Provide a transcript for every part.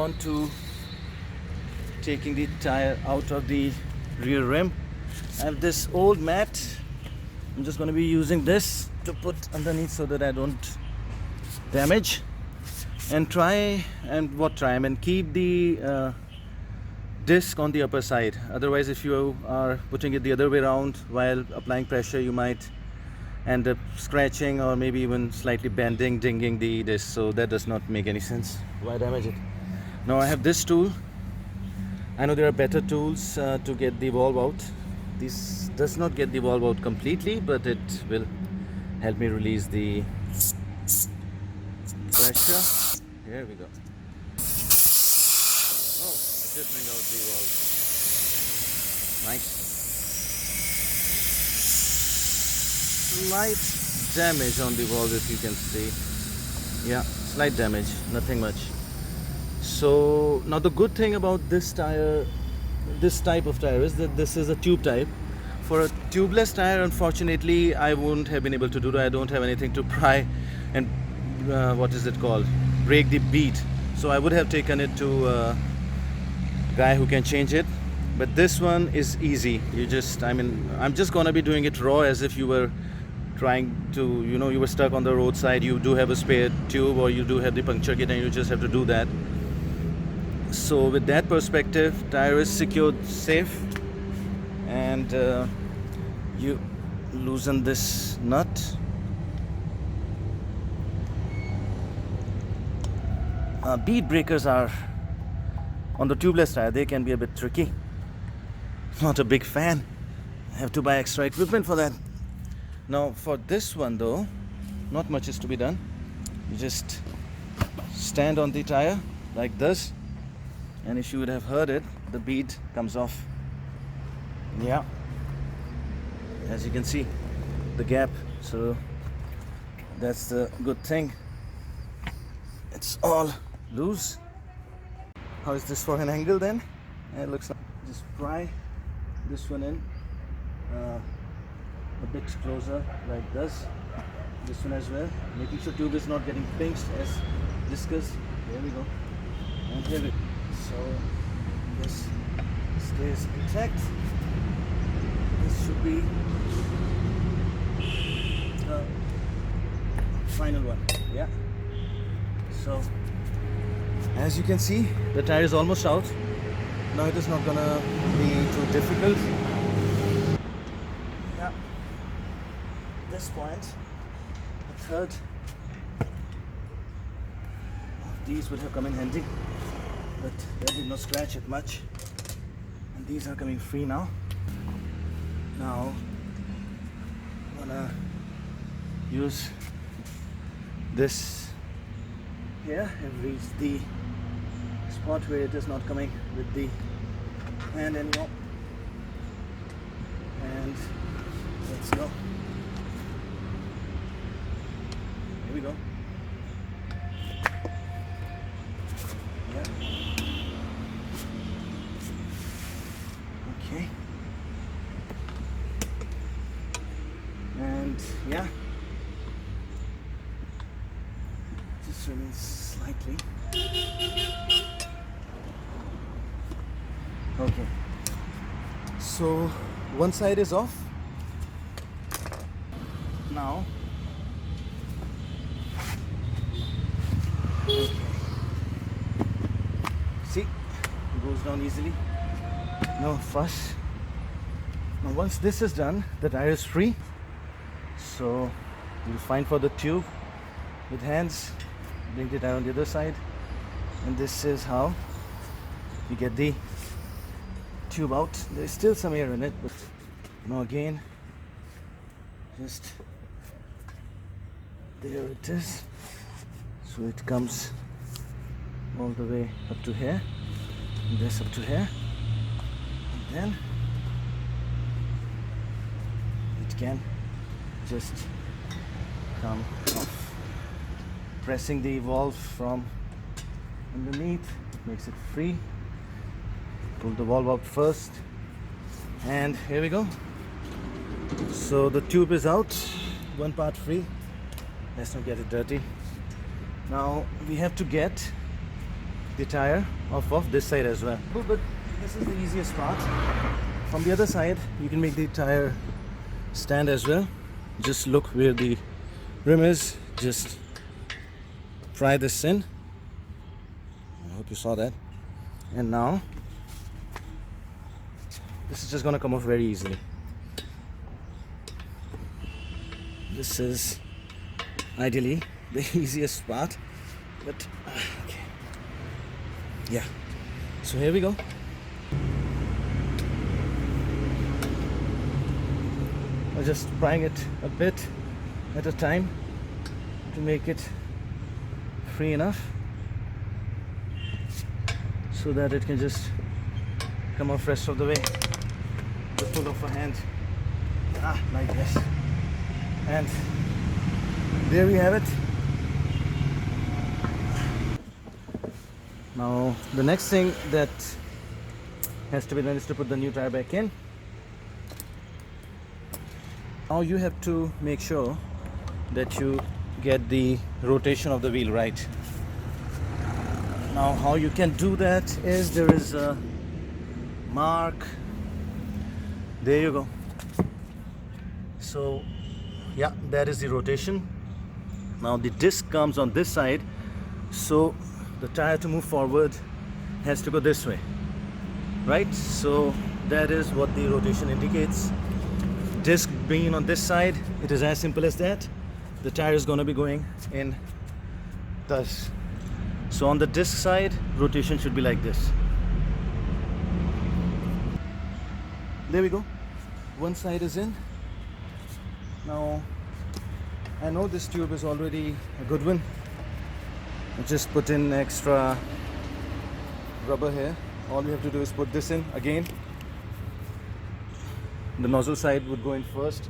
on to taking the tire out of the rear rim. I have this old mat. I'm just going to be using this to put underneath so that I don't damage, and keep the disc on the upper side. Otherwise, if you are putting it the other way around while applying pressure, you might end up scratching or maybe even slightly bending, dinging the disc. So that does not make any sense. Why damage it? Now I have this tool. I know there are better tools to get the valve out. This does not get the valve out completely, but it will help me release the pressure. Here we go. Oh, it did bring out the valve. Nice. Slight damage on the valve, if you can see. Yeah, slight damage, nothing much. So now the good thing about this tire, this type of tire, is that this is a tube type. For a tubeless tire, unfortunately, I wouldn't have been able to do that. I don't have anything to pry and break the bead. So I would have taken it to a guy who can change it. But this one is easy. I'm just gonna be doing it raw, as if you were trying to, you were stuck on the roadside. You do have a spare tube, or you do have the puncture kit, and you just have to do that. So with that perspective, tire is secured safe, and you loosen this nut. Bead breakers are on the tubeless tire, they can be a bit tricky. Not a big fan. I have to buy extra equipment for that. Now for this one though, not much is to be done. You just stand on the tire like this, and if you would have heard it, the bead comes off. Yeah, as you can see, the gap. So that's the good thing. It's all loose. How is this for an angle then? It looks like, just pry this one in a bit closer like this. This one as well, making sure tube is not getting pinched as discussed. There we go. And here we go. So this stays intact. This should be the final one. Yeah. So as you can see, the tire is almost out. Now it is not gonna be too difficult. Yeah. At this point, the third of these would have come in handy, but that did not scratch it much. And these are coming free now. Now I'm gonna use this here and reach the spot where it is not coming with the hand anymore. And let's go. Here we go. Yeah. Okay. And yeah. Just remains slightly. Okay. So one side is off. Now okay. See, it goes down easily. No fuss. Now once this is done, the tire is free. So you'll find for the tube with hands, bring the tire on the other side, and this is how you get the tube out. There's still some air in it, but now again, just there it is. So it comes all the way up to here, and this up to here, and then it can just come off. Pressing the valve from underneath makes it free. Pull the valve out first, and here we go. So the tube is out, one part free. Let's not get it dirty. Now we have to get the tire off of this side as well. But this is the easiest part. From the other side, you can make the tire stand as well. Just look where the rim is. Just pry this in. I hope you saw that. And now this is just gonna come off very easily. This is ideally the easiest part, but okay. Yeah, so here we go. I'm just prying it a bit at a time to make it free enough so that it can just come off rest of the way. The pull of a hand, like this. And there we have it. Now the next thing that has to be done is to put the new tire back in. Now you have to make sure that you get the rotation of the wheel right. Now how you can do that is there is a mark. There you go. So yeah, that is the rotation. Now the disc comes on this side, so the tire to move forward has to go this way, right? So that is what the rotation indicates. Disc being on this side, it is as simple as that. The tire is going to be going in thus. So on the disc side, rotation should be like this. There we go. One side is in. Now I know this tube is already a good one. I just put in extra rubber here. All you have to do is put this in again. The nozzle side would go in first.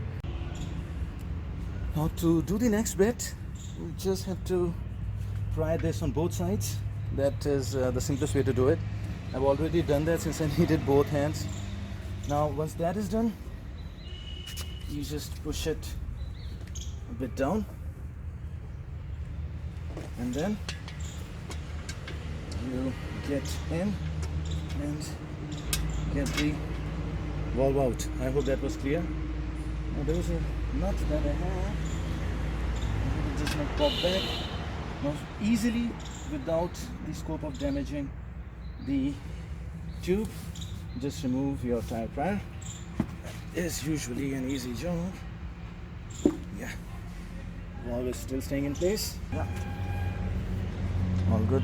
Now to do the next bit, you just have to pry this on both sides. That is the simplest way to do it. I've already done that since I needed both hands. Now once that is done, you just push it a bit down, and then you get in and get the valve out. I hope that was clear. Now there was a nut that I have. I just not pop back. Now easily, without the scope of damaging the tube, just remove your tire prior. That is usually an easy job. Yeah, valve is still staying in place. Yeah, all good.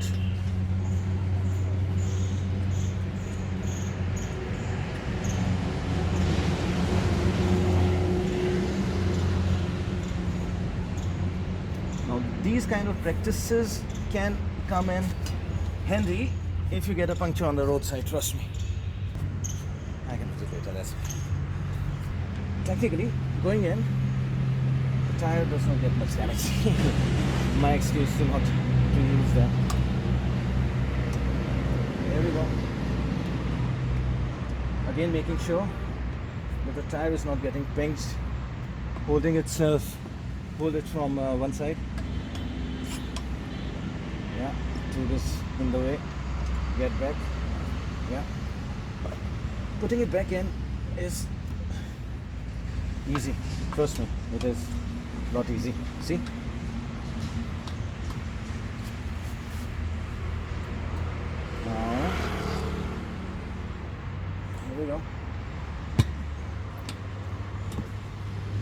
Now these kind of practices can come in handy if you get a puncture on the roadside, trust me. I can put it later, that's technically going in, the tire does not get much damage. My excuse to not to use that. There we go. Again, making sure that the tire is not getting pinched, holding itself, hold it from one side. Yeah, do this in the way, get back. Yeah, putting it back in is easy, trust me, it is not easy. See? Now, here we go.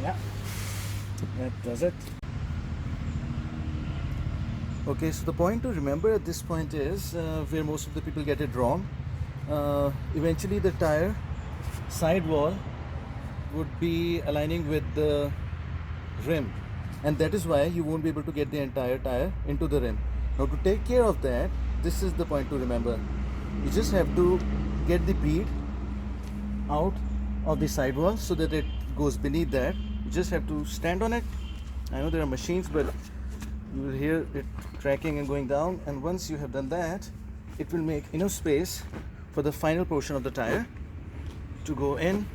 Yeah, that does it. Okay, so the point to remember at this point is where most of the people get it wrong. Eventually the tire sidewall would be aligning with the rim, and that is why you won't be able to get the entire tire into the rim. Now to take care of that, this is the point to remember. You just have to get the bead out of the sidewall so that it goes beneath that. You just have to stand on it. I know there are machines, but you will hear it cracking and going down, and once you have done that, it will make enough space for the final portion of the tire to go in.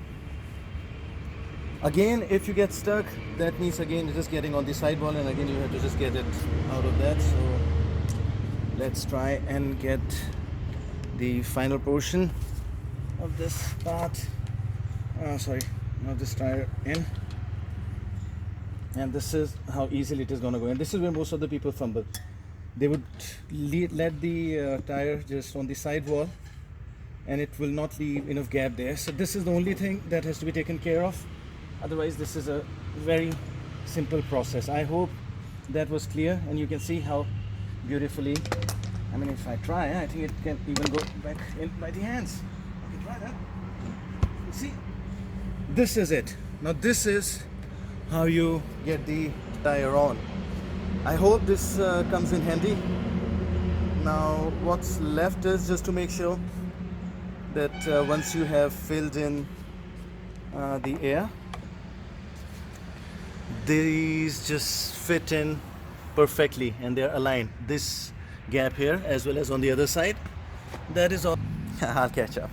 Again, if you get stuck, that means again it is getting on the sidewall, and again you have to just get it out of that. So let's try and get the final portion of this part, sorry, of this tire in. And this is how easily it is going to go. And this is where most of the people fumble. They would let the tire just on the side wall, and it will not leave enough gap there. So this is the only thing that has to be taken care of. Otherwise, this is a very simple process. I hope that was clear, and you can see how beautifully, I mean, if I try, I think it can even go back in by the hands. I can try that. You see, this is it. Now this is how you get the tire on. I hope this comes in handy. Now what's left is just to make sure that once you have filled in the air, these just fit in perfectly and they're aligned. This gap here as well as on the other side, that is all. I'll catch up.